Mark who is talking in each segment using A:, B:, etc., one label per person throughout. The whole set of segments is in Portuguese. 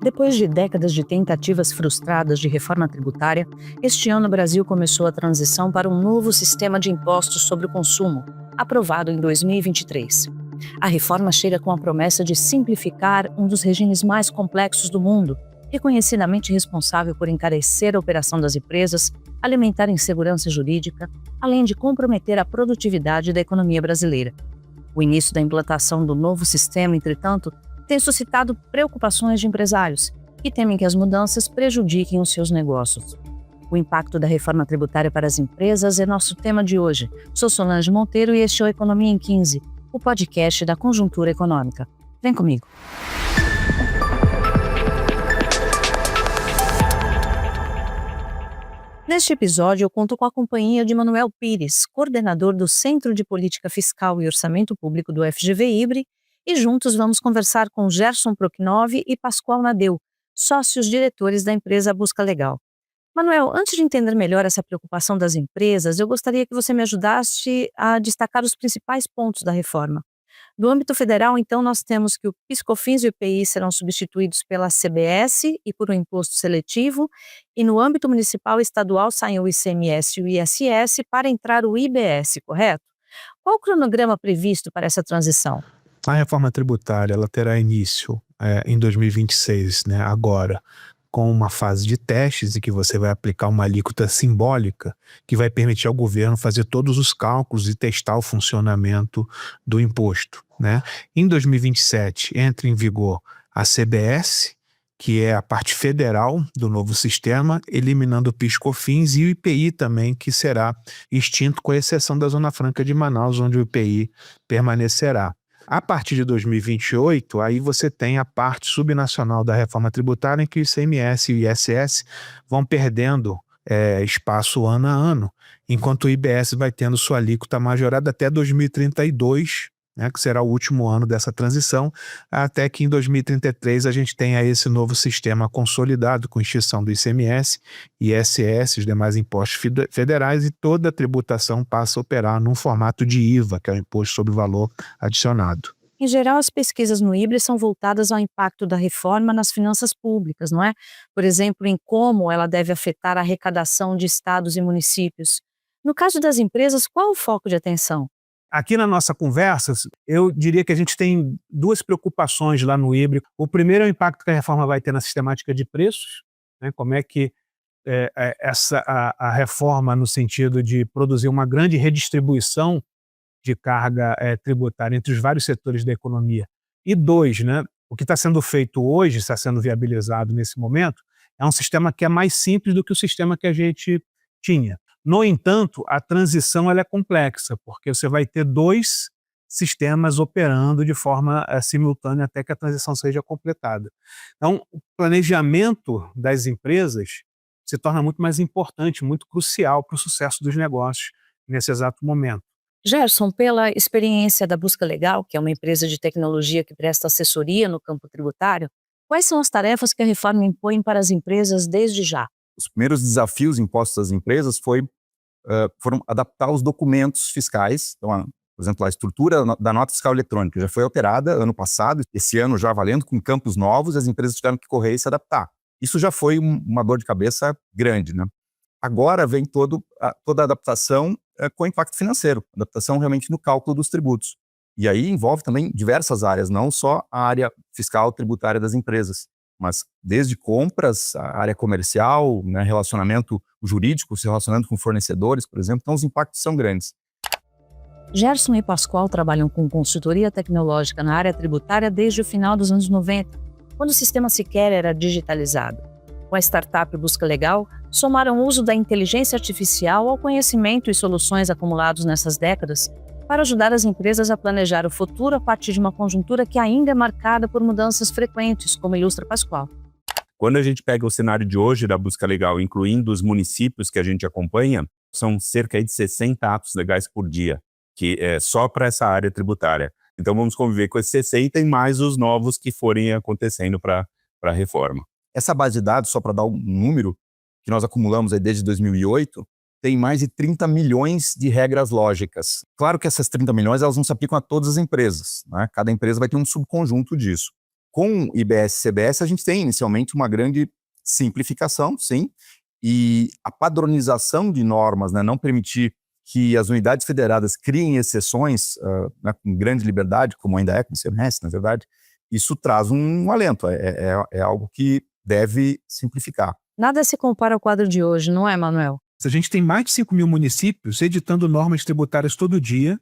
A: Depois de décadas de tentativas frustradas de reforma tributária, este ano o Brasil começou a transição para um novo sistema de impostos sobre o consumo, aprovado em 2023. A reforma chega com a promessa de simplificar um dos regimes mais complexos do mundo, reconhecidamente responsável por encarecer a operação das empresas, alimentar a insegurança jurídica, além de comprometer a produtividade da economia brasileira. O início da implantação do novo sistema, entretanto, tem suscitado preocupações de empresários, que temem que as mudanças prejudiquem os seus negócios. O impacto da reforma tributária para as empresas é nosso tema de hoje. Sou Solange Monteiro e este é o Economia em 15, o podcast da Conjuntura Econômica. Vem comigo. Neste episódio, eu conto com a companhia de Manuel Pires, coordenador do Centro de Política Fiscal e Orçamento Público do FGV-IBRE, e juntos vamos conversar com Gerson Proknov e Pascoal Nadeu, sócios diretores da empresa Busca Legal. Manuel, antes de entender melhor essa preocupação das empresas, eu gostaria que você me ajudasse a destacar os principais pontos da reforma. Do âmbito federal, então, nós temos que o PIS/COFINS e o IPI serão substituídos pela CBS e por um imposto seletivo, e no âmbito municipal e estadual saem o ICMS e o ISS para entrar o IBS, correto? Qual o cronograma previsto para essa transição?
B: A reforma tributária ela terá início em 2026, né, agora, com uma fase de testes em que você vai aplicar uma alíquota simbólica que vai permitir ao governo fazer todos os cálculos e testar o funcionamento do imposto, né? Em 2027 entra em vigor a CBS, que é a parte federal do novo sistema, eliminando o PIS/COFINS e o IPI também, que será extinto com exceção da Zona Franca de Manaus, onde o IPI permanecerá. A partir de 2028, aí você tem a parte subnacional da reforma tributária em que o ICMS e o ISS vão perdendo espaço ano a ano, enquanto o IBS vai tendo sua alíquota majorada até 2032, né, que será o último ano dessa transição, até que em 2033 a gente tenha esse novo sistema consolidado com extinção do ICMS, ISS, os demais impostos federais, e toda a tributação passa a operar num formato de IVA, que é o Imposto sobre o Valor Adicionado.
A: Em geral, as pesquisas no IBRE são voltadas ao impacto da reforma nas finanças públicas, não é? Por exemplo, em como ela deve afetar a arrecadação de estados e municípios. No caso das empresas, qual o foco de atenção?
B: Aqui na nossa conversa, eu diria que a gente tem duas preocupações lá no IBRE. O primeiro é o impacto que a reforma vai ter na sistemática de preços, né? Como é que a reforma, no sentido de produzir uma grande redistribuição de carga tributária entre os vários setores da economia. E dois, né, o que está sendo feito hoje, está sendo viabilizado nesse momento, é um sistema que é mais simples do que o sistema que a gente tinha. No entanto, a transição ela é complexa, porque você vai ter dois sistemas operando de forma simultânea até que a transição seja completada. Então, o planejamento das empresas se torna muito mais importante, muito crucial para o sucesso dos negócios nesse exato momento.
A: Gerson, pela experiência da Busca Legal, que é uma empresa de tecnologia que presta assessoria no campo tributário, quais são as tarefas que a reforma impõe para as empresas desde já?
C: Os primeiros desafios impostos às empresas foram adaptar os documentos fiscais. Então, por exemplo, a estrutura da nota fiscal eletrônica já foi alterada ano passado, esse ano já valendo com campos novos, as empresas tiveram que correr e se adaptar. Isso já foi uma dor de cabeça grande, né? Agora vem toda a adaptação com impacto financeiro, adaptação realmente no cálculo dos tributos. E aí envolve também diversas áreas, não só a área fiscal tributária das empresas, mas desde compras, a área comercial, né, relacionamento jurídico, se relacionando com fornecedores, por exemplo. Então os impactos são grandes.
A: Gerson e Pascoal trabalham com consultoria tecnológica na área tributária desde o final dos anos 90, quando o sistema sequer era digitalizado. Com a startup Busca Legal, somaram o uso da inteligência artificial ao conhecimento e soluções acumulados nessas décadas para ajudar as empresas a planejar o futuro a partir de uma conjuntura que ainda é marcada por mudanças frequentes, como ilustra Pascoal.
D: Quando a gente pega o cenário de hoje da Busca Legal, incluindo os municípios que a gente acompanha, são cerca de 60 atos legais por dia, que é só para essa área tributária. Então vamos conviver com esses 60 e mais os novos que forem acontecendo para a reforma.
C: Essa base de dados, só para dar um número, que nós acumulamos aí desde 2008, tem mais de 30 milhões de regras lógicas. Claro que essas 30 milhões elas não se aplicam a todas as empresas, né? Cada empresa vai ter um subconjunto disso. Com IBS e CBS, a gente tem inicialmente uma grande simplificação, sim, e a padronização de normas, né, não permitir que as unidades federadas criem exceções né, com grande liberdade, como ainda é com o ICMS, na verdade, isso traz um alento, é algo que deve simplificar.
A: Nada se compara ao quadro de hoje, não é, Manuel?
B: A gente tem mais de 5 mil municípios editando normas tributárias todo dia,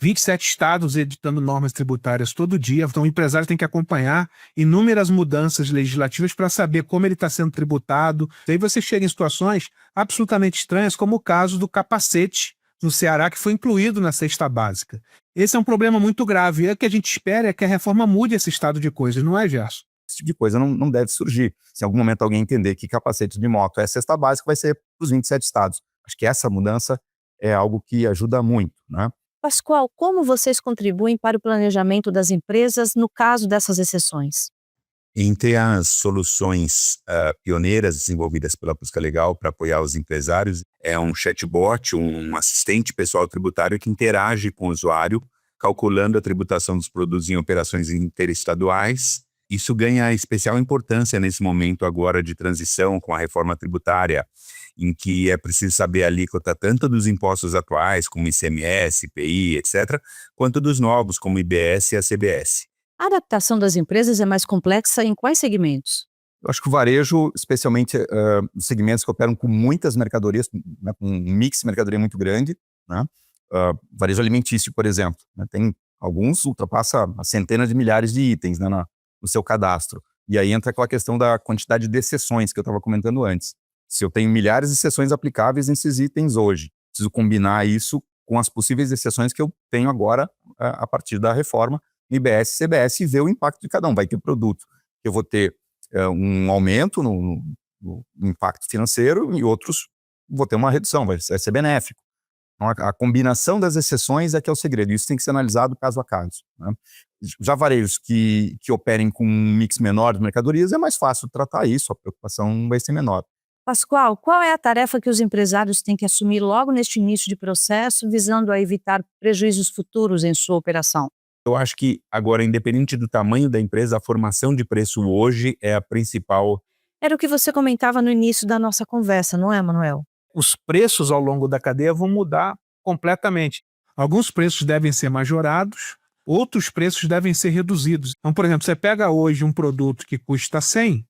B: 27 estados editando normas tributárias todo dia, então o empresário tem que acompanhar inúmeras mudanças legislativas para saber como ele está sendo tributado. E aí você chega em situações absolutamente estranhas, como o caso do capacete no Ceará, que foi incluído na cesta básica. Esse é um problema muito grave, e o que a gente espera é que a reforma mude esse estado de coisas, não é, Gerson?
C: Esse tipo de coisa não deve surgir. Se em algum momento alguém entender que capacete de moto é cesta básica, vai ser para os 27 estados. Acho que essa mudança é algo que ajuda muito, né?
A: Pascoal, como vocês contribuem para o planejamento das empresas no caso dessas exceções?
D: Entre as soluções pioneiras desenvolvidas pela Busca Legal para apoiar os empresários, é um chatbot, um assistente pessoal tributário que interage com o usuário, calculando a tributação dos produtos em operações interestaduais. Isso ganha especial importância nesse momento agora de transição com a reforma tributária, em que é preciso saber a alíquota tanto dos impostos atuais, como ICMS, IPI, etc., quanto dos novos, como IBS e a CBS.
A: A adaptação das empresas é mais complexa em quais segmentos?
C: Eu acho que o varejo, especialmente os segmentos que operam com muitas mercadorias, né, com um mix de mercadoria muito grande, né? Varejo alimentício, por exemplo, né, tem alguns, ultrapassa a centenas de milhares de itens, né, no seu cadastro. E aí entra aquela questão da quantidade de exceções que eu estava comentando antes. Se eu tenho milhares de exceções aplicáveis nesses itens hoje, preciso combinar isso com as possíveis exceções que eu tenho agora a partir da reforma no IBS e CBS e ver o impacto de cada um. Vai ter produto que eu vou ter um aumento no impacto financeiro e outros vou ter uma redução, vai ser benéfico. Então, a combinação das exceções é que é o segredo. Isso tem que ser analisado caso a caso, né? Já varejos que operem com um mix menor de mercadorias, é mais fácil tratar isso, a preocupação vai ser menor.
A: Pascoal, qual é a tarefa que os empresários têm que assumir logo neste início de processo, visando a evitar prejuízos futuros em sua operação?
D: Eu acho que agora, independente do tamanho da empresa, a formação de preço hoje é a principal.
A: Era o que você comentava no início da nossa conversa, não é, Manuel?
B: Os preços ao longo da cadeia vão mudar completamente. Alguns preços devem ser majorados, outros preços devem ser reduzidos. Então, por exemplo, você pega hoje um produto que custa 100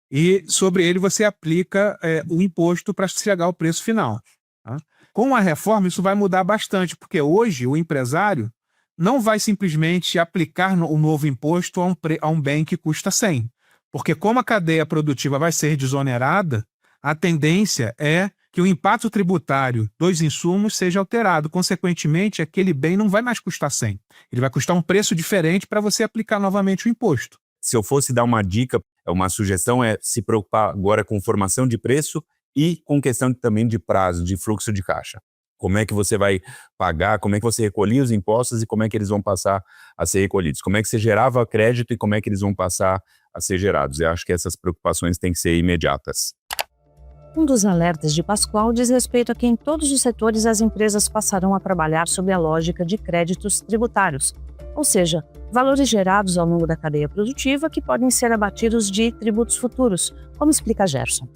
B: e sobre ele você aplica o imposto para chegar ao preço final. Tá? Com a reforma isso vai mudar bastante, porque hoje o empresário não vai simplesmente aplicar o novo imposto a um bem que custa 100. Porque como a cadeia produtiva vai ser desonerada, a tendência é que o impacto tributário dos insumos seja alterado. Consequentemente, aquele bem não vai mais custar 100. Ele vai custar um preço diferente para você aplicar novamente o imposto.
D: Se eu fosse dar uma dica, uma sugestão é se preocupar agora com formação de preço e com questão também de prazo, de fluxo de caixa. Como é que você vai pagar, como é que você recolhia os impostos e como é que eles vão passar a ser recolhidos. Como é que você gerava crédito e como é que eles vão passar a ser gerados. Eu acho que essas preocupações têm que ser imediatas.
A: Um dos alertas de Pascoal diz respeito a que em todos os setores as empresas passarão a trabalhar sob a lógica de créditos tributários, ou seja, valores gerados ao longo da cadeia produtiva que podem ser abatidos de tributos futuros, como explica Gerson.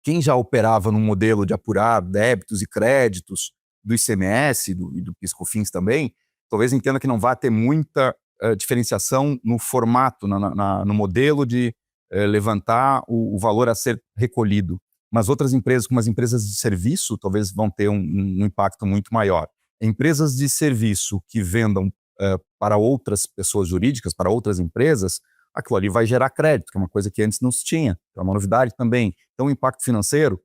C: Quem já operava no modelo de apurar débitos e créditos do ICMS e do PIS/COFINS também, talvez entenda que não vai ter muita diferenciação no formato, no modelo de levantar o valor a ser recolhido. Mas outras empresas, como as empresas de serviço, talvez vão ter um impacto muito maior. Empresas de serviço que vendam para outras pessoas jurídicas, para outras empresas, aquilo ali vai gerar crédito, que é uma coisa que antes não se tinha. É uma novidade também. Então, o impacto financeiro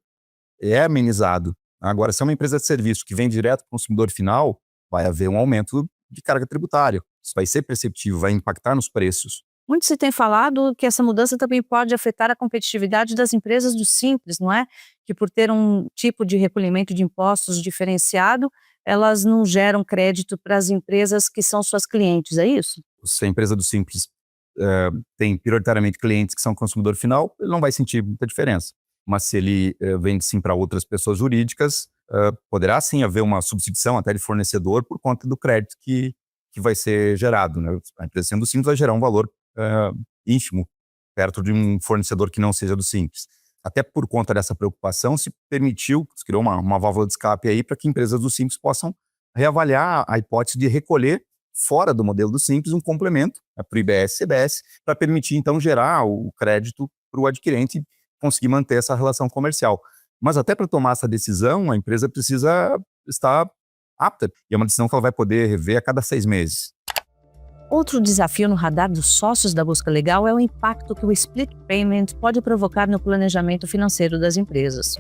C: é amenizado. Agora, se é uma empresa de serviço que vem direto para o consumidor final, vai haver um aumento de carga tributária. Isso vai ser perceptível, vai impactar nos preços.
A: Muito se tem falado que essa mudança também pode afetar a competitividade das empresas do Simples, não é? Que por ter um tipo de recolhimento de impostos diferenciado, elas não geram crédito para as empresas que são suas clientes, é isso?
C: Se a empresa do Simples tem prioritariamente clientes que são consumidor final, ele não vai sentir muita diferença. Mas se ele vende sim para outras pessoas jurídicas, poderá sim haver uma substituição até de fornecedor por conta do crédito que vai ser gerado, né? A empresa sendo simples vai gerar um valor ínfimo, perto de um fornecedor que não seja do Simples. Até por conta dessa preocupação, se criou uma válvula de escape aí para que empresas do Simples possam reavaliar a hipótese de recolher fora do modelo do Simples um complemento para o IBS e CBS, para permitir, então, gerar o crédito para o adquirente e conseguir manter essa relação comercial. Mas até para tomar essa decisão, a empresa precisa estar apta, e é uma decisão que ela vai poder rever a cada 6 meses.
A: Outro desafio no radar dos sócios da busca legal é o impacto que o split payment pode provocar no planejamento financeiro das empresas.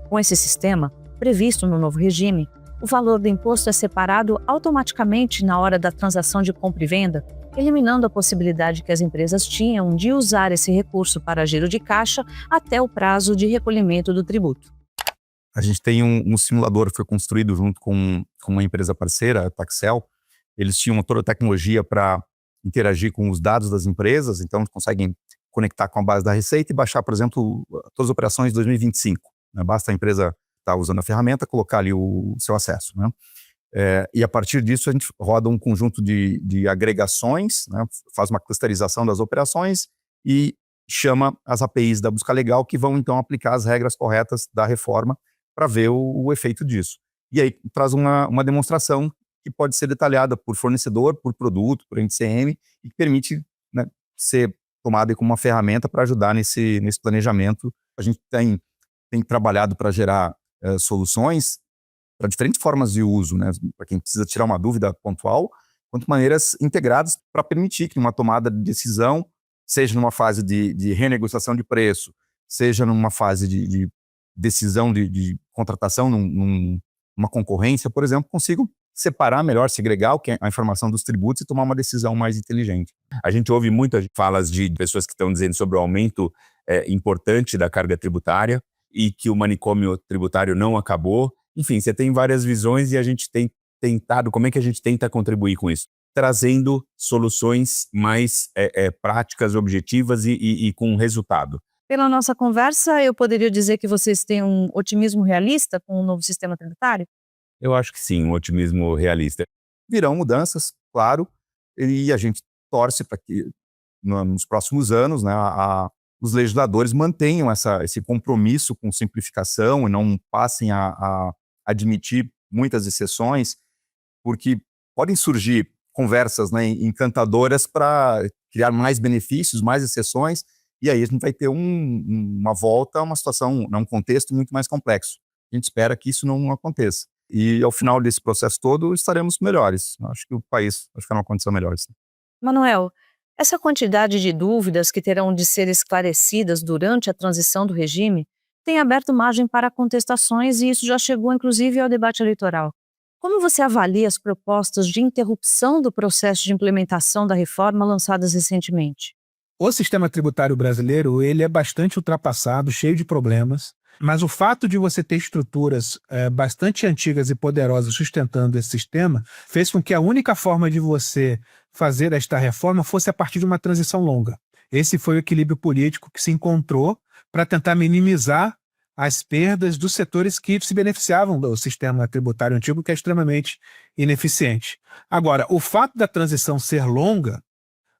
A: Com esse sistema, previsto no novo regime, o valor do imposto é separado automaticamente na hora da transação de compra e venda, eliminando a possibilidade que as empresas tinham de usar esse recurso para giro de caixa até o prazo de recolhimento do tributo.
C: A gente tem um simulador que foi construído junto com uma empresa parceira, a Taxel. Eles tinham toda a tecnologia para interagir com os dados das empresas, então conseguem conectar com a base da Receita e baixar, por exemplo, todas as operações de 2025. Né? Basta a empresa estar usando a ferramenta, colocar ali o seu acesso. Né? E a partir disso a gente roda um conjunto de agregações, né? Faz uma clusterização das operações e chama as APIs da busca legal, que vão então aplicar as regras corretas da reforma para ver o efeito disso. E aí traz uma demonstração que pode ser detalhada por fornecedor, por produto, por NCM, e que permite, né, ser tomada como uma ferramenta para ajudar nesse planejamento. A gente tem trabalhado para gerar soluções para diferentes formas de uso, né, para quem precisa tirar uma dúvida pontual, quanto maneiras integradas para permitir que uma tomada de decisão, seja numa fase de renegociação de preço, seja numa fase de decisão de contratação numa concorrência, por exemplo, consigam separar melhor, segregar a informação dos tributos e tomar uma decisão mais inteligente.
D: A gente ouve muitas falas de pessoas que estão dizendo sobre o aumento importante da carga tributária e que o manicômio tributário não acabou. Enfim, você tem várias visões e a gente tem tentado, como é que a gente tenta contribuir com isso? Trazendo soluções mais práticas, objetivas e com resultado.
A: Pela nossa conversa, eu poderia dizer que vocês têm um otimismo realista com o novo sistema tributário?
D: Eu acho que sim, um otimismo realista.
C: Virão mudanças, claro, e a gente torce para que nos próximos anos, né, os legisladores mantenham esse compromisso com simplificação e não passem a admitir muitas exceções, porque podem surgir conversas, né, encantadoras para criar mais benefícios, mais exceções, e aí a gente vai ter uma volta a uma situação, a um contexto muito mais complexo. A gente espera que isso não aconteça. E ao final desse processo todo, estaremos melhores. Acho que o país vai ficar numa condição melhor. Sim.
A: Manuel, essa quantidade de dúvidas que terão de ser esclarecidas durante a transição do regime tem aberto margem para contestações e isso já chegou inclusive ao debate eleitoral. Como você avalia as propostas de interrupção do processo de implementação da reforma lançadas recentemente?
B: O sistema tributário brasileiro, ele é bastante ultrapassado, cheio de problemas, mas o fato de você ter estruturas bastante antigas e poderosas sustentando esse sistema fez com que a única forma de você fazer esta reforma fosse a partir de uma transição longa. Esse foi o equilíbrio político que se encontrou para tentar minimizar as perdas dos setores que se beneficiavam do sistema tributário antigo, que é extremamente ineficiente. Agora, o fato da transição ser longa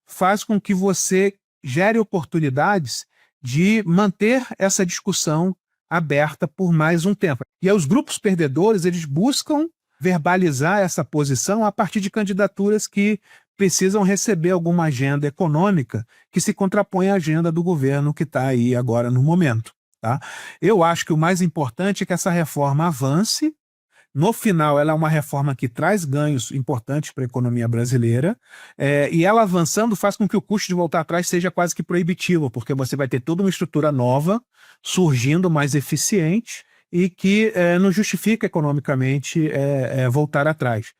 B: faz com que você gere oportunidades de manter essa discussão aberta por mais um tempo. E aí os grupos perdedores, eles buscam verbalizar essa posição a partir de candidaturas que precisam receber alguma agenda econômica que se contrapõe à agenda do governo que está aí agora no momento. Tá? Eu acho que o mais importante é que essa reforma avance. No final, ela é uma reforma que traz ganhos importantes para a economia brasileira, e ela avançando faz com que o custo de voltar atrás seja quase que proibitivo, porque você vai ter toda uma estrutura nova, surgindo mais eficiente, e que não justifica economicamente voltar atrás.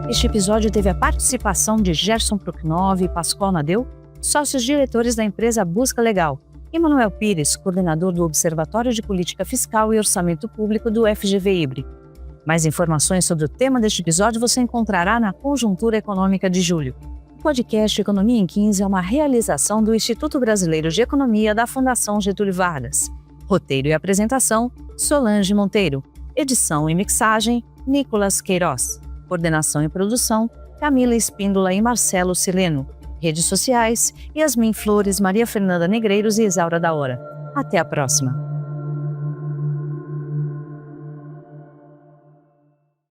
A: Este episódio teve a participação de Gerson Proknov e Pascoal Nadeu, sócios diretores da empresa Busca Legal, e Manuel Pires, coordenador do Observatório de Política Fiscal e Orçamento Público do FGV IBRE. Mais informações sobre o tema deste episódio você encontrará na Conjuntura Econômica de julho. O podcast Economia em 15 é uma realização do Instituto Brasileiro de Economia da Fundação Getúlio Vargas. Roteiro e apresentação, Solange Monteiro. Edição e mixagem, Nicolas Queiroz. Coordenação e produção, Camila Espíndola e Marcelo Sileno. Redes sociais: Yasmin Flores, Maria Fernanda Negreiros e Isaura da Hora. Até a próxima!